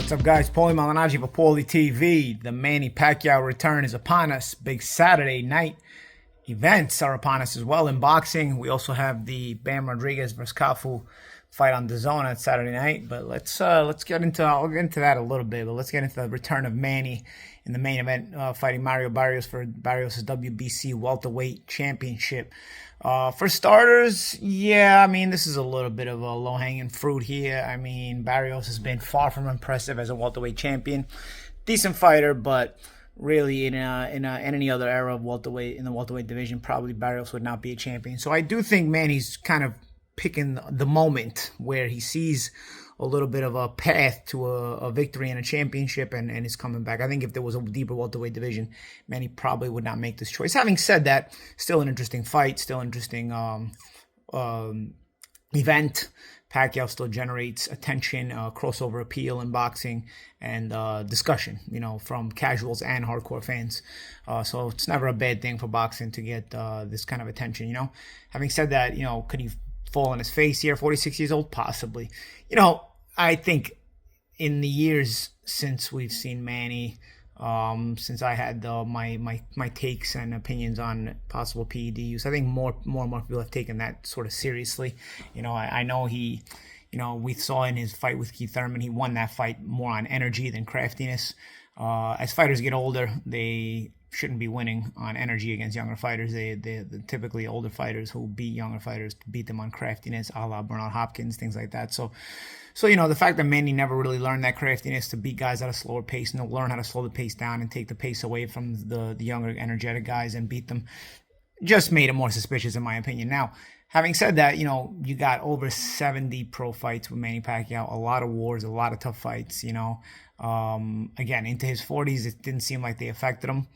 What's up, guys? Paulie Malignaggi for Paulie TV. The Manny Pacquiao return is upon us. Big Saturday night events are upon us as well in boxing. We also have the Bam Rodriguez versus Cofu fight on DAZN on Saturday night. But let's get into I'll get into that a little bit. But let's get into the return of Manny in the main event, fighting Mario Barrios for Barrios' WBC welterweight championship. For starters, yeah, I mean, this is a little bit of a low-hanging fruit here. I mean, Barrios has been far from impressive as a welterweight champion. Decent fighter, but really in any other era of welterweight, in the welterweight division, probably Barrios would not be a champion. So I do think Manny's kind of picking the moment where he sees a little bit of a path to a victory and a championship and is coming back. I think if there was a deeper welterweight division, Manny probably would not make this choice. Having said that, still an interesting fight, still interesting event. Pacquiao still generates attention, crossover appeal in boxing, and discussion, from casuals and hardcore fans. So it's never a bad thing for boxing to get this kind of attention, Having said that, could he fall on his face here, 46 years old? Possibly. I think in the years since we've seen Manny, since I had my takes and opinions on possible PED use, I think more and more people have taken that sort of seriously. I know he, we saw in his fight with Keith Thurman, he won that fight more on energy than craftiness. As fighters get older, they shouldn't be winning on energy against younger fighters. They're typically older fighters who beat younger fighters, beat them on craftiness, a la Bernard Hopkins, things like that. So the fact that Manny never really learned that craftiness to beat guys at a slower pace and to learn how to slow the pace down and take the pace away from the younger, energetic guys and beat them just made it more suspicious, in my opinion. Now, having said that, you got over 70 pro fights with Manny Pacquiao, a lot of wars, a lot of tough fights, again, into his 40s, it didn't seem like they affected him.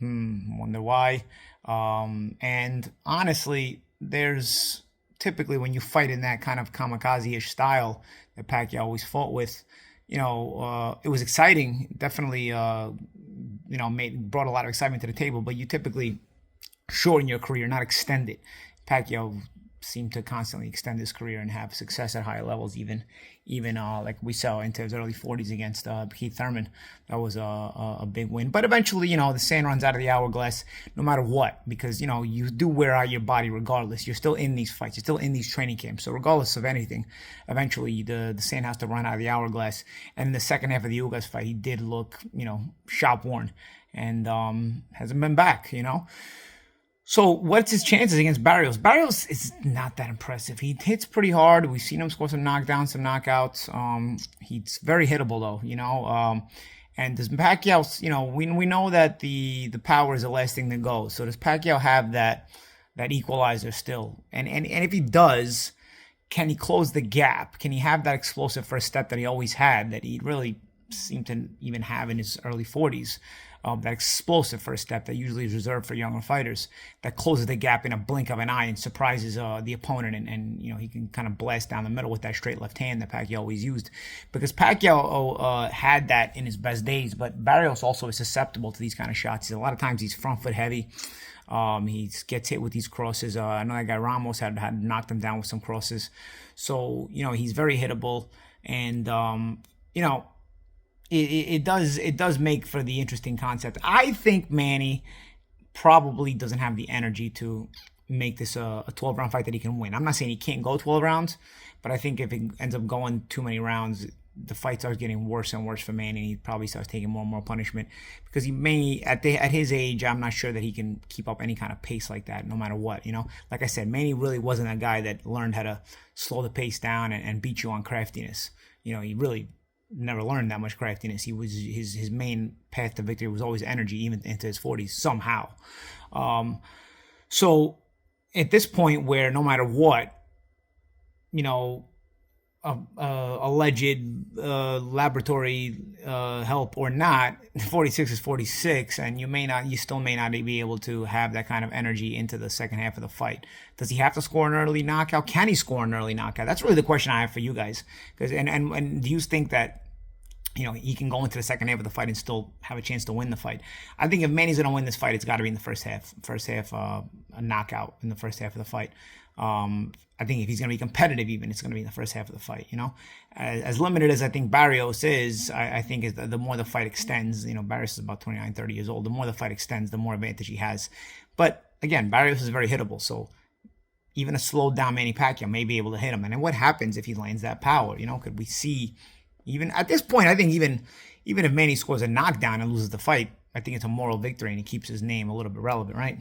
Wonder why. And honestly, there's typically when you fight in that kind of kamikaze-ish style that Pacquiao always fought with, it was exciting. Definitely, brought a lot of excitement to the table. But you typically shorten your career, not extend it. Pacquiao seemed to constantly extend his career and have success at higher levels, even like we saw into his early 40s against Keith Thurman. That was a big win. But eventually, the sand runs out of the hourglass no matter what, because, you do wear out your body regardless. You're still in these fights. You're still in these training camps. So regardless of anything, eventually the sand has to run out of the hourglass. And in the second half of the Ugas fight, he did look, shop worn and hasn't been back, So what's his chances against Barrios? Barrios is not that impressive. He hits pretty hard. We've seen him score some knockdowns, some knockouts. He's very hittable though, And does Pacquiao, we know that the power is the last thing to go. So does Pacquiao have that equalizer still? And if he does, can he close the gap? Can he have that explosive first step that he always had, that he really seemed to even have in his early 40s? That explosive first step that usually is reserved for younger fighters, that closes the gap in a blink of an eye and surprises the opponent, and he can kind of blast down the middle with that straight left hand that Pacquiao always used, because Pacquiao had that in his best days, but Barrios also is susceptible to these kind of shots. A lot of times he's front foot heavy. He gets hit with these crosses. I know that guy Ramos had knocked him down with some crosses. So he's very hittable, and It does make for the interesting concept. I think Manny probably doesn't have the energy to make this a 12-round fight that he can win. I'm not saying he can't go 12 rounds, but I think if it ends up going too many rounds, the fight starts getting worse and worse for Manny, and he probably starts taking more and more punishment, because he may, at his age, I'm not sure that he can keep up any kind of pace like that no matter what. Like I said, Manny really wasn't a guy that learned how to slow the pace down and beat you on craftiness. He really never learned that much craftiness. He was his main path to victory was always energy, even into his 40s somehow. So at this point, where no matter what, alleged laboratory help or not, 46 is 46, and you still may not be able to have that kind of energy into the second half of the fight. Does he have to score an early knockout? Can he score an early knockout? That's really the question I have for you guys. And do you think that he can go into the second half of the fight and still have a chance to win the fight? I think if Manny's going to win this fight, it's got to be in the first half, a knockout in the first half of the fight. I think if he's going to be competitive, even it's going to be in the first half of the fight. As limited as I think Barrios is, I think is the more the fight extends. Barrios is about 29, 30 years old. The more the fight extends, the more advantage he has. But again, Barrios is very hittable, so even a slowed down Manny Pacquiao may be able to hit him. And then what happens if he lands that power? Could we see, even at this point, I think even if Manny scores a knockdown and loses the fight, I think it's a moral victory and he keeps his name a little bit relevant, right?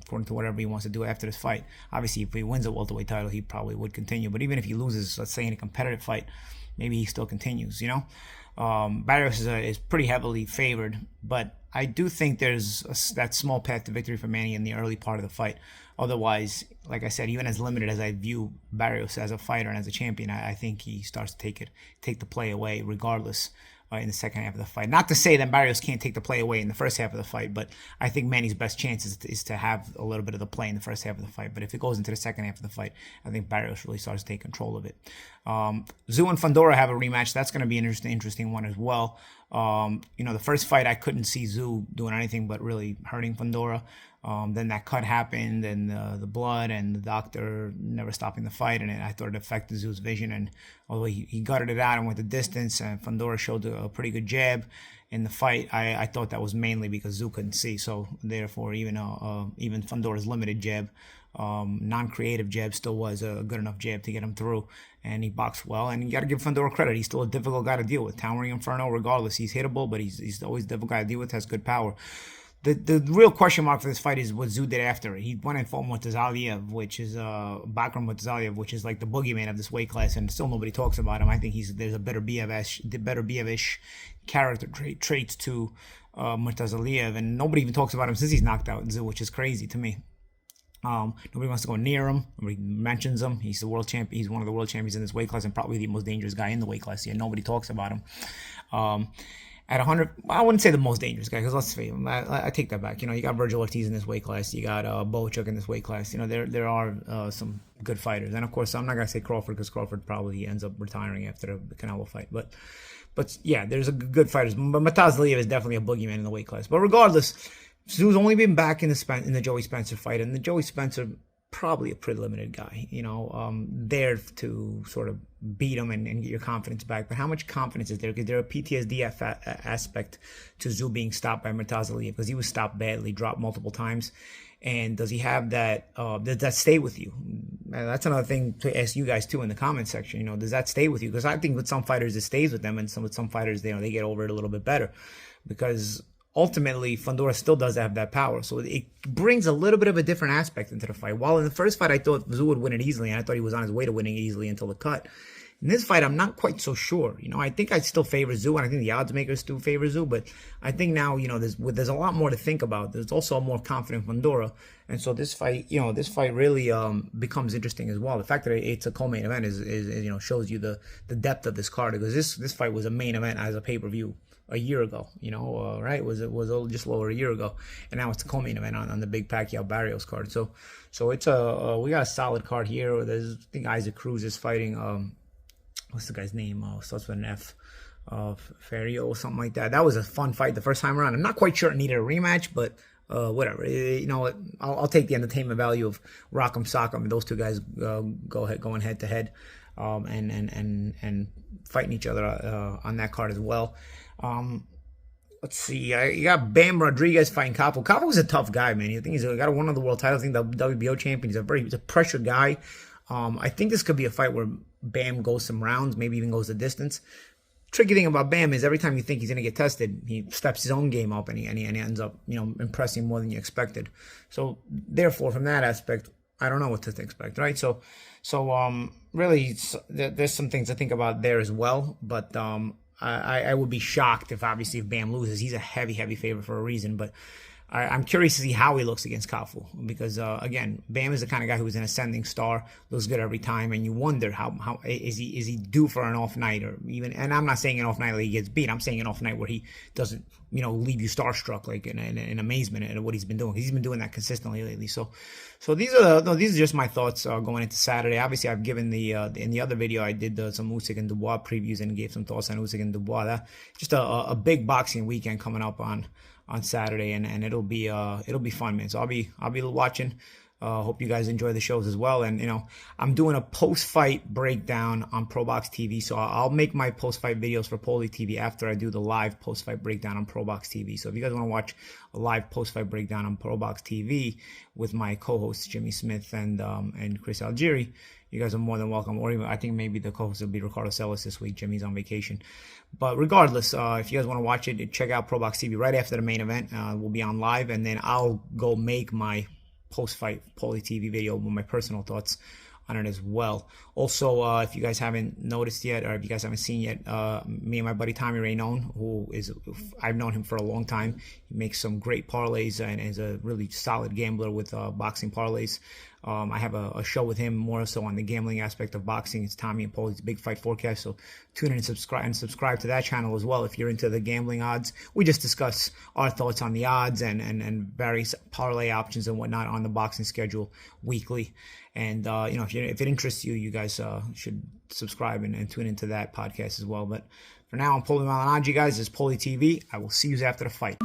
According to whatever he wants to do after this fight. Obviously, if he wins a welterweight title, he probably would continue. But even if he loses, let's say in a competitive fight, maybe he still continues, Barrios is pretty heavily favored, but I do think there's that small path to victory for Manny in the early part of the fight. Otherwise, like I said, even as limited as I view Barrios as a fighter and as a champion, I think he starts to take the play away regardless in the second half of the fight. Not to say that Barrios can't take the play away in the first half of the fight, but I think Manny's best chance is to have a little bit of the play in the first half of the fight. But if it goes into the second half of the fight, I think Barrios really starts to take control of it. Tszyu and Fundora have a rematch. That's going to be an interesting one as well. The first fight I couldn't see Tszyu doing anything but really hurting Fundora. Then that cut happened, and the blood, and the doctor never stopping the fight, and I thought it affected Tszyu's vision. And although he gutted it out and went the distance, and Fundora showed a pretty good jab in the fight, I thought that was mainly because Tszyu couldn't see. So therefore, even Fundora's limited jab, non-creative jab, still was a good enough jab to get him through, and he boxed well. And you got to give Fundora credit; he's still a difficult guy to deal with. Towering Inferno, regardless, he's hittable, but he's always a difficult guy to deal with. Has good power. The real question mark for this fight is what Tszyu did after it. He went and fought Murtazaliev, which is Bakram Murtazaliev, which is like the boogeyman of this weight class, and still nobody talks about him. I think there's a better Bievish character traits to Murtazaliev, and nobody even talks about him since he's knocked out Tszyu, which is crazy to me. Nobody wants to go near him. Nobody mentions him. He's the world champion. He's one of the world champions in this weight class, and probably the most dangerous guy in the weight class. Yet nobody talks about him. At 100, I wouldn't say the most dangerous guy, because let's face it, I take that back. You got Virgil Ortiz in this weight class. You got Bochuk in this weight class. There are some good fighters. And of course, I'm not going to say Crawford, because Crawford probably ends up retiring after the Canelo fight. But yeah, there's a good fighters. But Murtazaliev is definitely a boogeyman in the weight class. But regardless, Tszyu's only been back in the Joey Spencer fight, and the Joey Spencer, probably a pretty limited guy, there to sort of beat him and get your confidence back. But how much confidence is there? Because there a PTSD aspect to Tszyu being stopped by Murtazaliev, because he was stopped badly, dropped multiple times. And does he have that, does that stay with you? And that's another thing to ask you guys too in the comment section. Does that stay with you? Because I think with some fighters it stays with them, and with some fighters, they get over it a little bit better. Because ultimately, Fundora still does have that power. So it brings a little bit of a different aspect into the fight. While in the first fight, I thought Tszyu would win it easily, and I thought he was on his way to winning it easily until the cut. In this fight, I'm not quite so sure. I think I still favor Tszyu, and I think the odds makers do favor Tszyu. But I think now, there's a lot more to think about. There's also a more confident Fundora. And so this fight really becomes interesting as well. The fact that it's a co-main event is shows you the depth of this card, because this fight was a main event as a pay-per-view a year ago, right? Was just lower a year ago, and now it's the co-main event on the big Pacquiao Barrios card. So it's we got a solid card here. I think Isaac Cruz is fighting what's the guy's name? Starts with an F. Ferrio or something like that. That was a fun fight the first time around. I'm not quite sure it needed a rematch, but whatever. I'll take the entertainment value of Rock'em Sock'em, and those two guys going head to head, and fighting each other on that card as well. Let's see. You got Bam Rodriguez fighting Capo. Capo was a tough guy, man. I think he's got one of the world titles. I think the WBO champion. He's a pressure guy. I think this could be a fight where Bam goes some rounds, maybe even goes the distance. Tricky thing about Bam is every time you think he's going to get tested, he steps his own game up and he ends up, impressing more than you expected. So therefore, from that aspect, I don't know what to expect, right? So really, there's some things to think about there as well. But I would be shocked if Bam loses. He's a heavy favorite for a reason, but I'm curious to see how he looks against Cafu, because again, Bam is the kind of guy who's an ascending star, looks good every time, and you wonder how is he due for an off night, or even, and I'm not saying an off night where he gets beat. I'm saying an off night where he doesn't leave you starstruck, like in amazement at what he's been doing. He's been doing that consistently lately. So these are just my thoughts going into Saturday. Obviously, I've given in the other video I did some Usyk and Dubois previews and gave some thoughts on Usyk and Dubois. Just a big boxing weekend coming up on Saturday, and it'll be fun, man. So I'll be watching Hope you guys enjoy the shows as well. And, I'm doing a post-fight breakdown on ProBox TV. So I'll make my post-fight videos for Paulie TV after I do the live post-fight breakdown on ProBox TV. So if you guys want to watch a live post-fight breakdown on ProBox TV with my co-hosts Jimmy Smith and Chris Algieri, you guys are more than welcome. Or even, I think maybe the co-host will be Ricardo Celis this week. Jimmy's on vacation. But regardless, if you guys want to watch it, check out ProBox TV right after the main event. We'll be on live, and then I'll go make my post-fight Paulie TV video with my personal thoughts on it as well. Also, if you guys haven't noticed yet, or if you guys haven't seen yet, me and my buddy Tommy Reynolds, I've known him for a long time. He makes some great parlays and is a really solid gambler with boxing parlays. I have a show with him more so on the gambling aspect of boxing. It's Tommy and Paulie's Big Fight Forecast. So tune in and subscribe to that channel as well if you're into the gambling odds. We just discuss our thoughts on the odds and various parlay options and whatnot on the boxing schedule weekly. And if it interests you, you guys should subscribe and tune into that podcast as well. But for now, I'm Paulie Malignaggi, guys. This is Paulie TV. I will see you after the fight.